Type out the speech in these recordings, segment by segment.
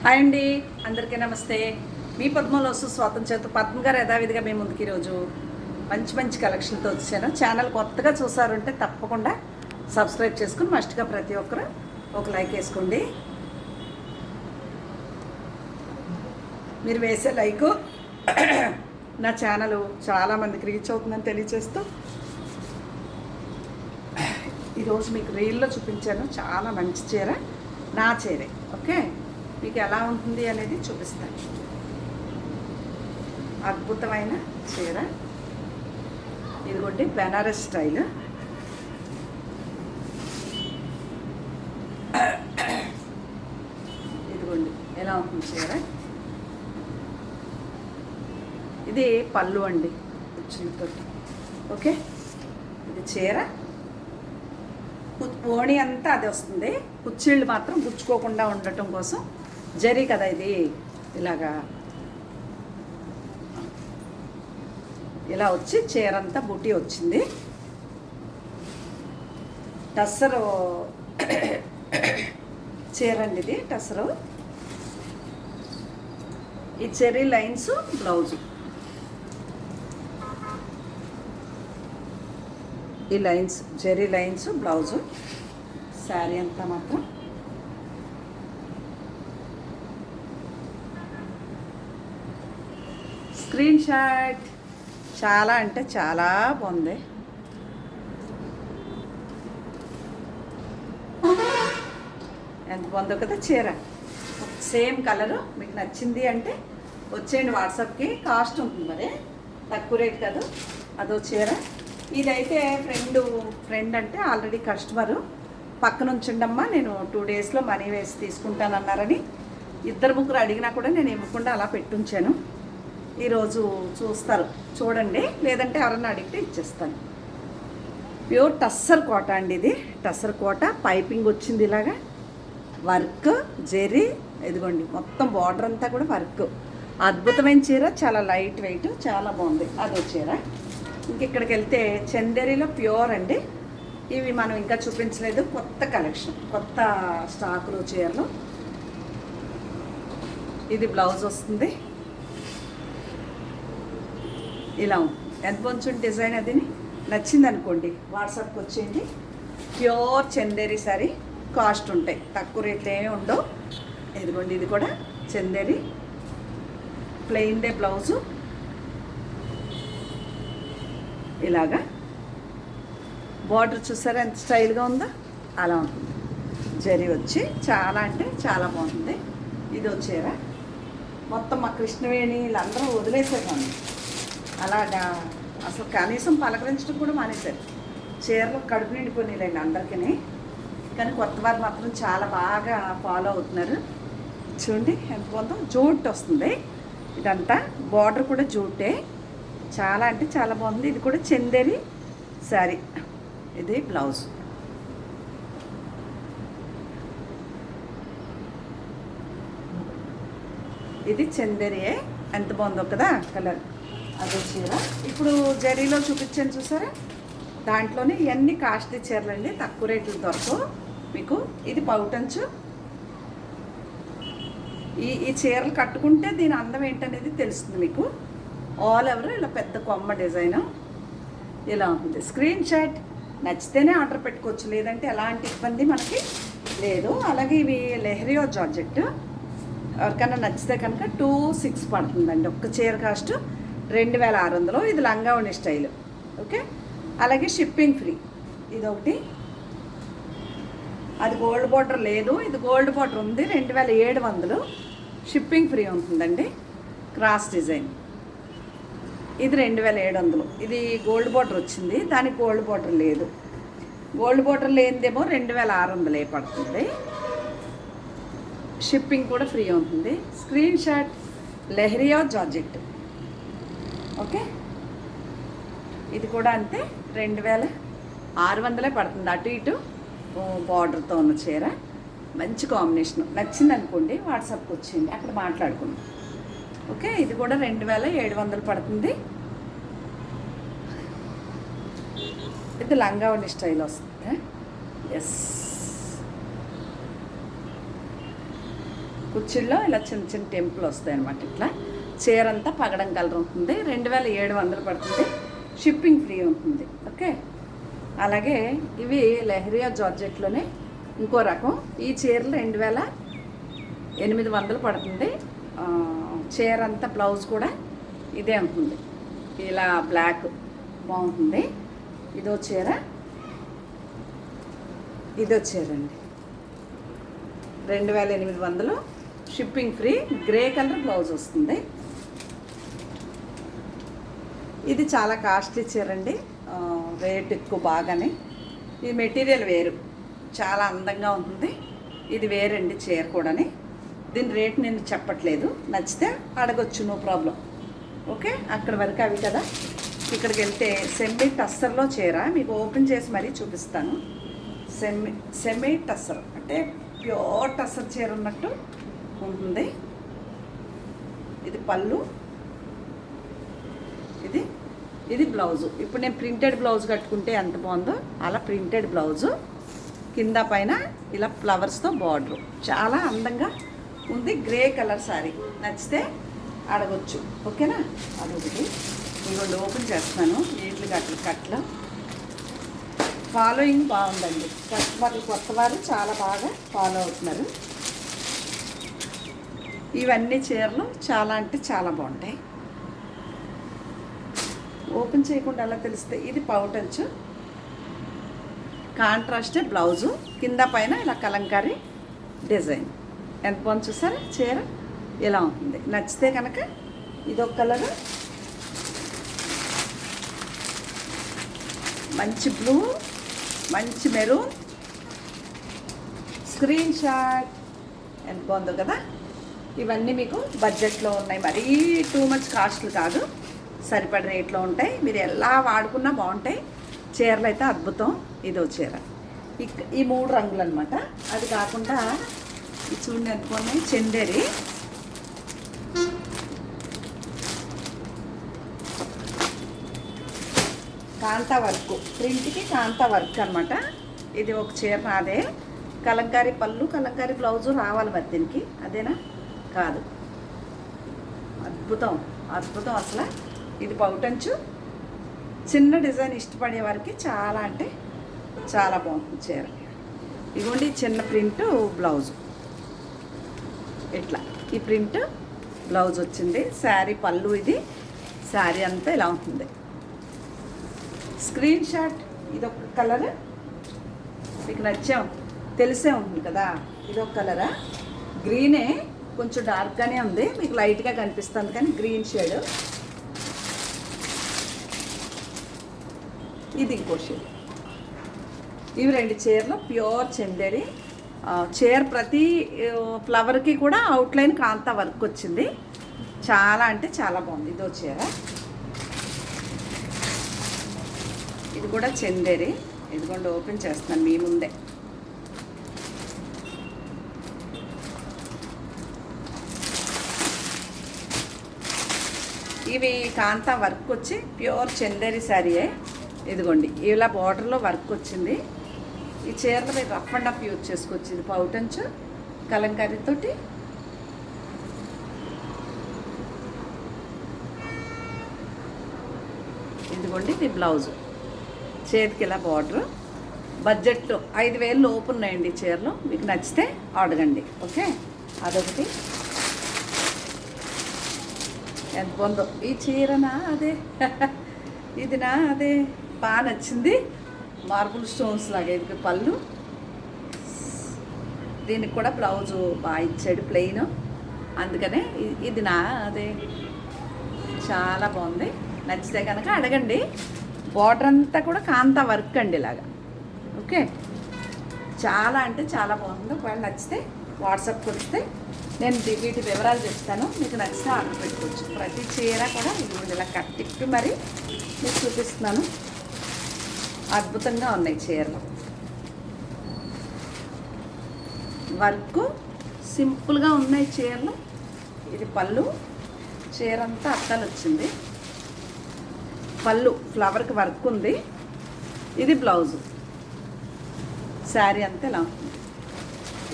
Hi అండి, అందరికీ నమస్తే. మీ పద్మలో స్వాతం చేత పద్మ గారు యథావిధిగా మేము ముందుకు ఈరోజు మంచి మంచి కలెక్షన్తో వచ్చాను. ఛానల్ కొత్తగా చూసారంటే తప్పకుండా సబ్స్క్రైబ్ చేసుకుని మస్ట్గా ప్రతి ఒక్కరు ఒక లైక్ వేసుకోండి. మీరు వేసే లైకు నా ఛానల్ చాలామందికి రీచ్ అవుతుందని తెలియచేస్తూ ఈరోజు మీకు రీల్లో చూపించాను. చాలా మంచి చీర, నా చీరే. ఓకే, మీకు ఎలా ఉంటుంది అనేది చూపిస్తాను. అద్భుతమైన చీర ఇదిగోండి, బెనారస్ స్టైల్. ఇదిగోండి ఎలా ఉంటుంది చీర. ఇది పళ్ళు అండి, కుచ్చులతోటి. ఓకే, ఇది చీర ఓణి అంతా అది వస్తుంది. కుచ్చిళ్ళు మాత్రం గుచ్చుకోకుండా ఉండటం కోసం జరీ కదా ఇది. ఇలాగా ఇలా వచ్చి చీర అంతా బుట్టి వచ్చింది. టస్సరు చీర అండి ఇది, టస్సరు. ఈ చెరీ లైన్స్ బ్లౌజు, ఈ lines zari lines blouse. Sari అంతా మాత్రం స్క్రీన్ షాట్. చాలా అంటే చాలా బాగుంది. ఎంత బాగుందో కదా చీర. సేమ్ కలరు మీకు నచ్చింది అంటే వచ్చేయండి వాట్సాప్కి. కాస్ట్ ఉంటుంది మరి, తక్కువ రేట్ కాదు. అదో చీర. ఇదైతే ఫ్రెండ్ అంటే ఆల్రెడీ కస్టమరు పక్కన ఉంచుండమ్మా, నేను 2 డేస్లో మనీ వేసి తీసుకుంటానన్నారని ఇద్దరు ముగ్గురు అడిగినా కూడా నేను ఇవ్వకుండా అలా పెట్టుంచాను. ఈరోజు చూస్తారు, చూడండి. లేదంటే ఎవరన్నా అడిగితే ఇచ్చేస్తాను. ప్యూర్ టస్సర్ కోట అండి ఇది. టస్సర్ కోట పైపింగ్ వచ్చింది ఇలాగా, వర్క్ జెరీ. ఇదిగోండి మొత్తం బార్డర్ అంతా కూడా వర్క్. అద్భుతమైన చీర, చాలా లైట్ వెయిట్, చాలా బాగుంది. అదో చీర. ఇంకెక్కడికి వెళ్తే చందేరిలో ప్యూర్ అండి. ఇవి మనం ఇంకా చూపించలేదు, కొత్త కలెక్షన్, కొత్త స్టాకులు చీరలు. ఇది బ్లౌజ్ వస్తుంది ఇలా. ఎంత కొంచెం డిజైన్ అది నచ్చింది అనుకోండి, వాట్సాప్కి వచ్చేయండి. Pure Chanderi sorry. కాస్ట్ ఉంటాయి, తక్కువ రేట్లు ఏమీ ఉండవు. ఇదిగోండి, ఇది కూడా చందేరి ప్లెయిన్దే బ్లౌజు. ఇలాగా బార్డర్ చూసారా ఎంత స్టైల్గా ఉందో, అలా ఉంటుంది. జరీ వచ్చి చాలా అంటే చాలా బాగుంటుంది. ఇది వచ్చేరా మొత్తం మా కృష్ణవేణి వీళ్ళందరూ వదిలేసారు. అలాగా అసలు కనీసం పలకరించడం కూడా మానేశారు. చీరలు కడుపు నిండిపోయినాయిలేండి అందరికీ. కానీ కొత్త వారు మాత్రం చాలా బాగా ఫాలో అవుతున్నారు. చూడండి ఎంత బాగుందో. జూట్ వస్తుంది ఇదంతా, బార్డర్ కూడా జూటే. చాలా అంటే చాలా బాగుంది. ఇది కూడా చందేరి శారీ. ఇది బ్లౌజ్. ఇది చందేరియే. ఎంత బాగుందో కదా కలర్. అదే చీర. ఇప్పుడు జరీలో చూపించాను చూసారా, దాంట్లోనే ఇవన్నీ కాస్ట్లీ చీరలు అండి, తక్కువ రేట్లు దొరకవు మీకు. ఇది పౌటంచు. ఈ చీరలు కట్టుకుంటే దీని అందం ఏంటనేది తెలుస్తుంది మీకు. ఆల్ ఓవర్ ఇలా పెద్ద కొమ్మ డిజైన్ ఇలా ఉంటుంది. స్క్రీన్ షాట్ నచ్చితేనే ఆర్డర్ పెట్టుకోవచ్చు, లేదంటే ఎలాంటి ఇబ్బంది మనకి లేదు. అలాగే ఇవి లెహరియో జార్జెట్. ఎవరికైనా నచ్చితే కనుక 2600 పడుతుందండి. ఒక్క చీర కాస్ట్ 2600. ఇది లంగావణి స్టైల్. ఓకే, అలాగే షిప్పింగ్ ఫ్రీ. ఇదొకటి. అది గోల్డ్ బార్డర్ లేదు, ఇది గోల్డ్ బార్డర్ ఉంది. 2700. షిప్పింగ్ ఫ్రీ ఉంటుందండి. Cross design. ఇది 2700. ఇది గోల్డ్ బార్డర్ వచ్చింది, దానికి గోల్డ్ బార్డర్ లేదు. గోల్డ్ బార్డర్ లేనిదేమో 2600 పడుతుంది. షిప్పింగ్ కూడా ఫ్రీ ఉంటుంది. Screenshot. Leheriya georgette. Okay, ఇది కూడా అంతే 2600 పడుతుంది. అటు ఇటు బార్డర్తో ఉన్న చీర. మంచి కాంబినేషన్. నచ్చింది అనుకోండి వాట్సాప్కి వచ్చింది, అక్కడ మాట్లాడుకుందాం. ఓకే, ఇది కూడా 2700 పడుతుంది. ఇది లంగావణి స్టైల్ వస్తుంది. ఎస్, కుర్చీల్లో ఇలా చిన్న చిన్న టెంపుల్ వస్తాయి అన్నమాట. ఇట్లా చీర అంతా పగడం కలర్ ఉంటుంది. 2700 పడుతుంది. షిప్పింగ్ ఫ్రీ ఉంటుంది. ఓకే. అలాగే ఇవి లెహరియా జార్జెట్లోనే ఇంకో రకం. ఈ చీరలు 2800 పడుతుంది. చీర అంతా బ్లౌజ్ కూడా ఇదే ఉంటుంది. ఇలా బ్లాక్ బాగుంటుంది. ఇదో చీర అండి 2800, shipping free. Grey colour blouse వస్తుంది. ఇది చాలా కాస్ట్లీ చీర అండి. రేట్ ఎక్కువ బాగానే. ఈ మెటీరియల్ వేరు, చాలా అందంగా ఉంటుంది. ఇది వేరండి చీర కూడాని. దీని రేట్ నేను చెప్పట్లేదు, నచ్చితే అడగొచ్చు, నో ప్రాబ్లం. ఓకే. అక్కడ వరకు అవి కదా. ఇక్కడికి వెళ్తే సెమీ టస్సర్లో చీర మీకు ఓపెన్ చేసి మరీ చూపిస్తాను. సెమీ టస్సర్ అంటే ప్యూర్ టస్సర్ చీర ఉన్నట్టు ఉంటుంది. ఇది పళ్ళు, ఇది బ్లౌజు. ఇప్పుడు నేను ప్రింటెడ్ బ్లౌజ్ కట్టుకుంటే ఎంత బాగుందో అలా ప్రింటెడ్ బ్లౌజు, కింద పైన ఇలా ఫ్లవర్స్తో బార్డరు, చాలా అందంగా ఉంది. గ్రే కలర్ శారీ, నచ్చితే అడగొచ్చు. ఓకేనా. అదొకటి. ఇంకొంచెం ఓపెన్ చేస్తున్నాను. వీటికి కట్లు ఫాలోయింగ్ బాగుందండి. కస్టమర్లు కొత్త వారు చాలా బాగా ఫాలో అవుతున్నారు. ఇవన్నీ చీరలు చాలా అంటే చాలా బాగుంటాయి. ఓపెన్ చేయకుండా అలా తెలిస్తే ఇది పౌటంచు, కాంట్రాస్టే బ్లౌజు, కింద పైన ఇలా కలంకారీ డిజైన్. ఎంత బాగుంది చూసారా చీర, ఇలా ఉంటుంది. నచ్చితే కనుక ఇదొక కలరు, మంచి బ్లూ, మంచి మెరూన్, స్క్రీన్ షాట్. ఎంత బాగుందో కదా. ఇవన్నీ మీకు బడ్జెట్లో ఉన్నాయి, మరీ టూ మచ్ కాస్ట్లు కాదు, సరిపడ రేట్లో ఉంటాయి. మీరు ఎలా వాడుకున్నా బాగుంటాయి. చీరలు అయితే అద్భుతం. ఇదో చీర, ఈ 3 రంగులు అనమాట. అది కాకుండా ఇది చూడండి ఎంత బాగున్నాయి. చందేరి, కాంతా వర్క్, ప్రింట్కి కాంతా వర్క్ అనమాట. ఇది ఒక చీర నాదే. కలంకారీ పళ్ళు, కలంకారీ బ్లౌజు రావాలి మరి దీనికి, అదేనా కాదు. అద్భుతం అద్భుతం అసలు. ఇది పౌటంచు, చిన్న డిజైన్ ఇష్టపడే వారికి చాలా అంటే చాలా బాగుంటుంది చీర. ఇదిగోండి చిన్న ప్రింట్ బ్లౌజు, ఇట్లా ఈ ప్రింట్ బ్లౌజ్ వచ్చింది. శారీ పళ్ళు, ఇది శారీ అంతా ఇలా ఉంటుంది. Screen shot. ఇదొక కలర్ మీకు తెలిసే ఉంటుంది కదా. ఇదొక కలరా, గ్రీనే, కొంచెం డార్క్గానే ఉంది, మీకు లైట్గా కనిపిస్తుంది కానీ గ్రీన్ షేడ్. ఇది ఇంకో షేడ్. ఇవి 2 చీరలు ప్యూర్ చందేరి చీర. ప్రతి ఫ్లవర్కి కూడా అవుట్లైన్ కాంతా వర్క్ వచ్చింది. చాలా అంటే చాలా బాగుంది. ఇదో చీర, ఇది కూడా చందేరి. ఇదిగోండి ఓపెన్ చేస్తున్నాను మీ ముందే. ఇవి కాంతా వర్క్ వచ్చి ప్యూర్ చందేరి శారీయే. ఇదిగోండి ఇలా బార్డర్లో వర్క్ వచ్చింది. ఈ చీరలు మీరు రఫ్ అండ్ రఫ్ యూజ్ చేసుకోవచ్చు. ఇది పౌటంచు కలంకారీతోటి. ఇదిగోండి ఇది బ్లౌజు, చేతికి ఇలా బార్డరు. బడ్జెట్లో 5000 లోపు ఉన్నాయండి చీరలు. మీకు నచ్చితే అడగండి. ఓకే. అదొకటి. ఎంత బాగుందో ఈ చీరనా అదే ఇది నా అదే బాగా నచ్చింది. మార్బుల్ స్టోన్స్ లాగా. ఇది పళ్ళు, దీనికి కూడా బ్లౌజు బాగా ఇచ్చాడు ప్లెయిన్, అందుకనే ఇది నా అదే చాలా బాగుంది. నచ్చితే కనుక అడగండి. బార్డర్ అంతా కూడా కాంతా వర్క్ అండి ఇలాగా. ఓకే. చాలా అంటే చాలా బాగుంది. ఒకవేళ నచ్చితే వాట్సాప్ కొడితే నేను వీటి వివరాలు చెప్తాను. మీకు నచ్చితే ఆర్డర్ పెట్టుకోవచ్చు. ప్రతి చీర కూడా ఇది ఇలా కట్టిప్పి మరి మీకు చూపిస్తున్నాను. అద్భుతంగా ఉన్నాయి చీరలు. వర్క్ సింపుల్గా ఉన్నాయి చీరలు. ఇది పళ్ళు, చీర అంతా అట్టలు వచ్చింది. పళ్ళు ఫ్లవర్కి వర్క్ ఉంది. ఇది బ్లౌజు, శారీ అంతా ఇలా ఉంటుంది.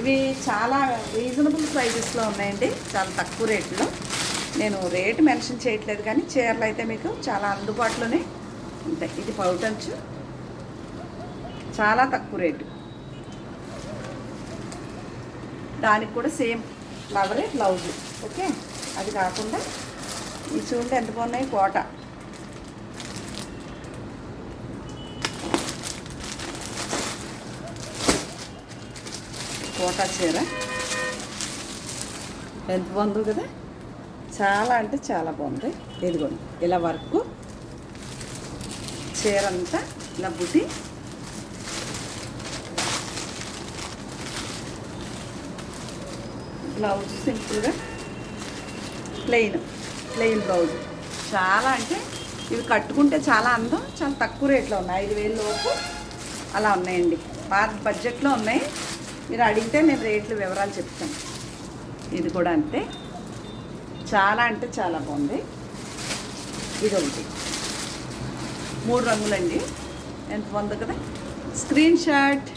ఇవి చాలా రీజనబుల్ ప్రైజెస్లో ఉన్నాయండి, చాలా తక్కువ రేట్లో. నేను రేటు మెన్షన్ చేయట్లేదు కానీ చీరలు అయితే మీకు చాలా అందుబాటులోనే ఉంటాయి. ఇది పౌటంచు, చాలా తక్కువ రేటు. దానికి కూడా సేమ్ ఫ్లవరే బ్లౌజు. ఓకే, అది కాకుండా ఇది చూడండి ఎంత బాగున్నాయి. కోటా చీర ఎంత బాగుందో కదా, చాలా అంటే చాలా బాగుంది. ఇదిగోండి ఇలా వర్క్, చీర అంతా ఇలా బుట్టి, బ్లౌజ్ సింపుల్గా ప్లెయిన్ బ్లౌజ్. చాలా అంటే ఇవి కట్టుకుంటే చాలా అందం, చాలా తక్కువ రేట్లో ఉన్నాయి. 5,000 లోపు అలా ఉన్నాయండి. బడ్జెట్లో ఉన్నాయి. మీరు అడిగితే నేను రేట్లు వివరాలు చెప్తాను. ఇది కూడా అంతే, చాలా అంటే చాలా బాగుంది. ఇది ఒకటి 3 రంగులండి, ఎంత బాగుంది కదా. స్క్రీన్ షాట్,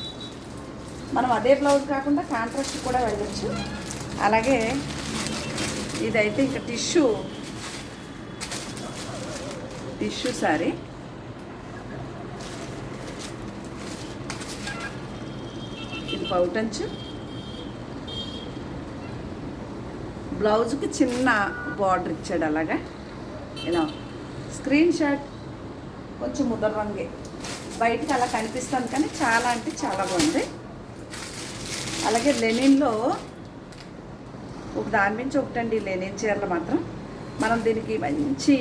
మనం అదే బ్లౌజ్ కాకుండా కాంట్రాస్ట్ కూడా వెళ్ళచ్చు. అలాగే ఇదైతే ఇంకా టిష్యూ సారీ. ఇది పౌటంచు, బ్లౌజ్కి చిన్న బార్డర్ ఇచ్చాడు అలాగా. ఇలా స్క్రీన్ షాట్ కొంచెం ముద్ర రంగే, బయటకు అలా కనిపిస్తుంది కానీ చాలా అంటే చాలా బాగుంది. అలాగే లెనిన్లో ఒక దాని నుంచి ఒకటండి, లెనిన్ చీరలు మాత్రం మనం దీనికి మంచి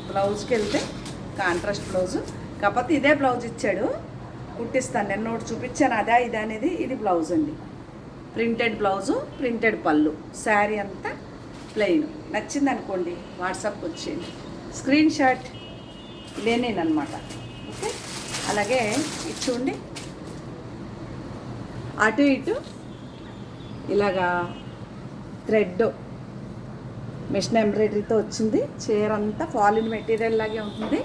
బ్లౌజ్కి వెళ్తే కాంట్రాస్ట్ బ్లౌజు. కాకపోతే ఇదే బ్లౌజ్ ఇచ్చాడు, కుట్టిస్తాను. నేను ఒకటి చూపించాను అదే ఇది అనేది. ఇది బ్లౌజ్ అండి, ప్రింటెడ్ బ్లౌజు, ప్రింటెడ్ పళ్ళు. శారీ అంతా ప్లెయిన్. నచ్చింది అనుకోండి వాట్సాప్కి వచ్చేయండి. స్క్రీన్ షాట్ లెనిన్ అనమాట. ఓకే, అలాగే ఇది చూడండి, అటు ఇటు ఇలాగా థ్రెడ్ మిషన్ ఎంబ్రాయిడరీతో వచ్చింది. చీర అంతా ఫాలిన్ మెటీరియల్ లాగే ఉంటుంది.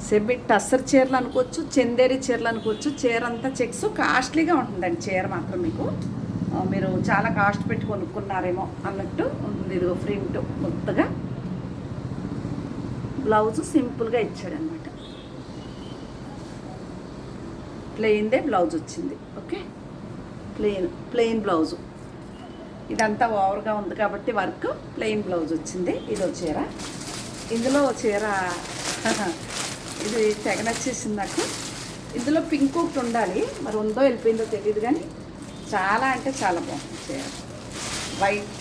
సెమీ టస్సర్ చీరలు అనుకోవచ్చు, చందేరి చీరలు అనుకోవచ్చు. చీర అంతా చెక్స్, కాస్ట్లీగా ఉంటుందండి చీర మాత్రం. మీకు మీరు చాలా కాస్ట్ పెట్టి కొనుక్కున్నారేమో అన్నట్టు ఉంటుంది. ఇదిగో ప్రింట్ మొత్తగా, బ్లౌజ్ సింపుల్గా ఇచ్చాడనమాట. ప్లెయిన్దే బ్లౌజ్ వచ్చింది. Okay, plain blouse. ఇదంతా ఓవర్గా ఉంది కాబట్టి వర్క్, ప్లెయిన్ బ్లౌజ్ వచ్చింది. ఇదో చీర, ఇందులో చీర ఇది తెగ నచ్చేసింది నాకు. ఇందులో పింక్ ఒకటి ఉండాలి, మరి ఉందో వెళ్ళిపోయిందో తెలియదు కానీ చాలా అంటే చాలా బాగుంది చీర. వైట్,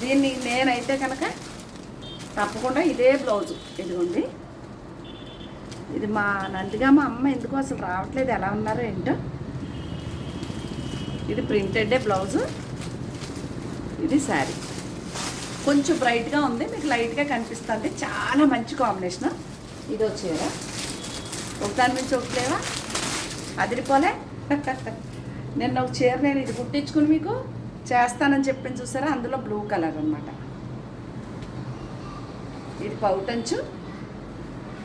దీన్ని నేనైతే కనుక తప్పకుండా ఇదే బ్లౌజు. ఇదిగోండి, ఇది మా అమ్మ ఎందుకో అసలు రావట్లేదు, ఎలా ఉన్నారో ఏంటో. ఇది ప్రింటెడే బ్లౌజు, ఇది శారీ. కొంచెం బ్రైట్గా ఉంది, మీకు లైట్గా కనిపిస్తుంది. చాలా మంచి కాంబినేషన్. ఇదో చీర, ఒకదాని నుంచి ఒకట్లేవా, అదిరిపోలే. నిన్న ఒక చీర నేను ఇది కుట్టించుకుని మీకు చేస్తానని చెప్పని చూసారా, అందులో బ్లూ కలర్ అనమాట. ఇది పౌటంచు,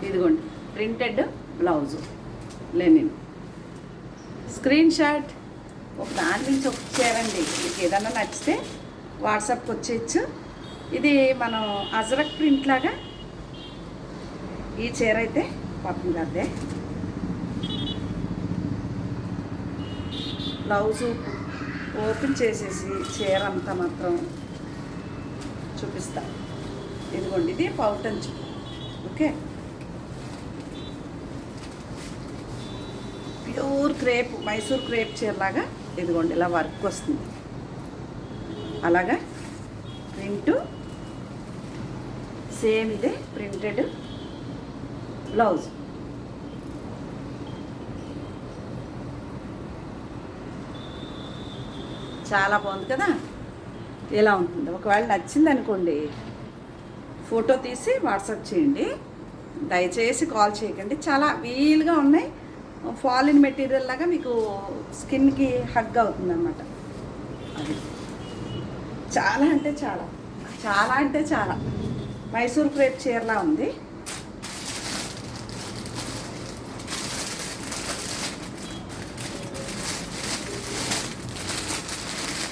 ఇదిగోండి printed blouse, linen. Screen shot, ఒక దాని నుంచి ఒక చీరండి. మీకు ఏదన్నా నచ్చితే వాట్సాప్కి వచ్చేయచ్చు. ఇది మనం అజరక్ ప్రింట్ లాగా ఈ చీర అయితే పాపం కాదే. బ్లౌజు ఓపెన్ చేసేసి చీర అంతా మాత్రం చూపిస్తా. ఇదిగోండి, ఇది పౌటంచు. Okay, pure crepe, Mysore crepe చీరలాగా. ఇదిగోండి ఇలా వర్క్ వస్తుంది, అలాగా ప్రింటు సేమ్ ఇదే ప్రింటెడ్ బ్లౌజ్. చాలా బాగుంది కదా. ఎలా ఉంటుంది, ఒకవేళ నచ్చింది అనుకోండి ఫోటో తీసి వాట్సాప్ చేయండి. దయచేసి కాల్ చేయకండి. చాలా వీలుగా ఉన్నాయి. ఫాలిన్ మెటీరియల్ లాగా మీకు స్కిన్కి హగ్ అవుతుంది అన్నమాట. అది చాలా అంటే చాలా మైసూర్ క్రేప్ చీరలా ఉంది.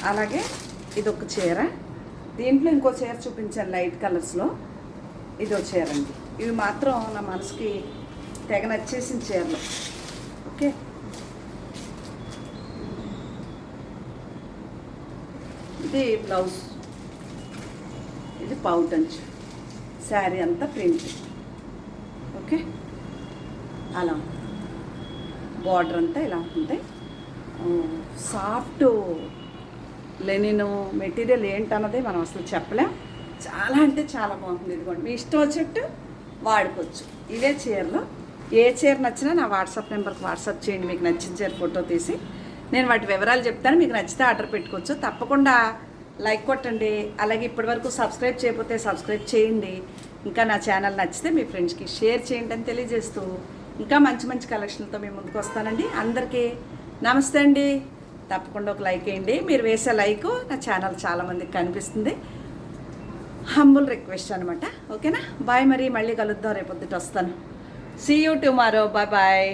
అలాగే ఇదొక చీర, దీంట్లో ఇంకో చీర చూపించాను లైట్ కలర్స్లో, ఇదో చీర అండి. ఇవి మాత్రం నా మనసుకి తెగ నచ్చేసిన చీరలు. ఓకే, ఇది బ్లౌజ్, ఇది పౌటంచు, శారీ అంతా ప్రింట్. ఓకే, అలా బార్డర్ అంతా ఇలా ఉంటుంది. సాఫ్ట్ లెనిన్ మెటీరియల్ ఏంటన్నది మనం అసలు చెప్పలేం. చాలా అంటే చాలా బాగుంటుంది. ఇదిగోండి, మీ ఇష్టం వచ్చేట్టు వాడుకోవచ్చు. ఇవే చీరలు. ఏ చీర నచ్చినా నా వాట్సాప్ నెంబర్కి వాట్సాప్ చేయండి. మీకు నచ్చిన చీర ఫోటో తీసి నేను వాటి వివరాలు చెప్తాను. మీకు నచ్చితే ఆర్డర్ పెట్టుకోవచ్చు. తప్పకుండా లైక్ కొట్టండి. అలాగే ఇప్పటివరకు సబ్స్క్రైబ్ చేయకపోతే సబ్స్క్రైబ్ చేయండి. ఇంకా నా ఛానల్ నచ్చితే మీ ఫ్రెండ్స్కి షేర్ చేయండి అని తెలియజేస్తూ ఇంకా మంచి మంచి కలెక్షన్లతో మేము ముందుకు వస్తానండి. అందరికీ నమస్తే అండి. తప్పకుండా ఒక లైక్ వేయండి. మీరు వేసే లైక్ నా ఛానల్ చాలామందికి కనిపిస్తుంది. హంబుల్ రిక్వెస్ట్ అనమాట. ఓకేనా, బాయ్. మరి మళ్ళీ కలుద్దాం, రేపొద్దుట వస్తాను. See you tomorrow. Bye bye.